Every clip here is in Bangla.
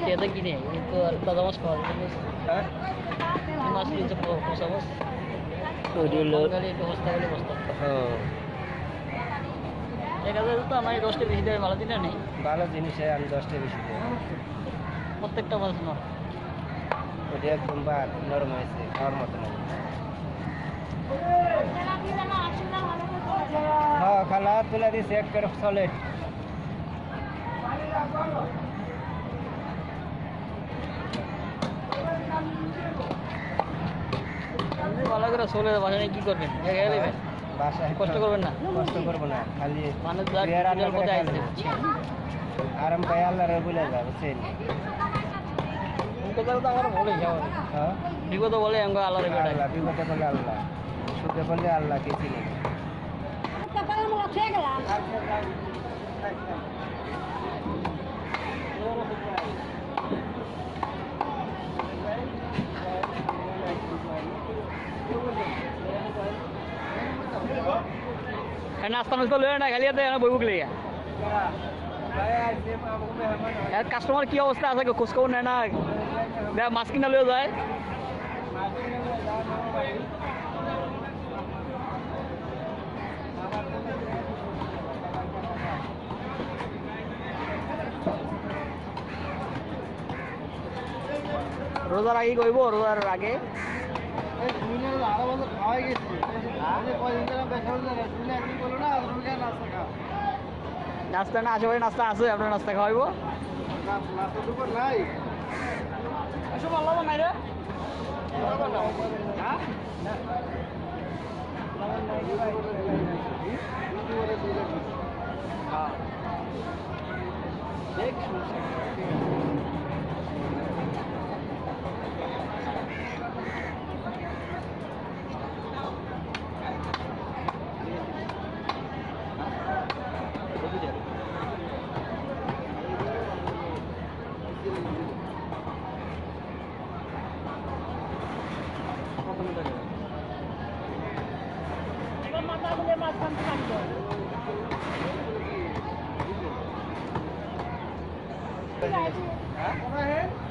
Kita gini, itu tahu mas kalau mas itu fokus mas. Oh dulu. Kali itu host kali host. Oh. এখানে তো আমার 10টা বেশি দেয় ভালো দিন নেই ভালো জিনিসে আমি 10টা বেশি দেয় প্রত্যেকটা মাছ না ওটা একদম নরম হয়েছে খাওয়ার মতো না হ্যাঁ খালা তুলে দিয়েছে এক করে চলে ভালো করে চলে বাসায় কি করবেন জায়গায় নেবেন বাসায় কষ্ট করবেন না কষ্ট করবো না খালি মানে আরাম পাই আল্লাহরে বলে যাবে বুঝছেন হ্যাঁ বিপদ বলে আমরা আল্লাহর আল্লাহ বিপদে বলে আল্লাহ সুখে বলে আল্লাহ কে চিনি नाश्ता नाश्ता ले ना खाली বইবুক লিয়া यार কাস্টমার কি অবস্থা আছে খোঁজ খবর নেয় না দেখ মাছ কিনা লয়ে যায় রোজার আগে কইব রোজার আগে নাস্তা না আছে ভাই নাস্তা আছে আপনার নাস্তা খাওয়াইবো এসব ভালো নাই রে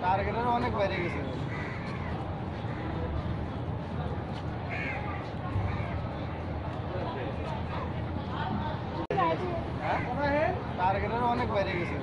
টার্গেটের অনেক বাইরে গেছে টার্গেটের অনেক বাইরে গেছে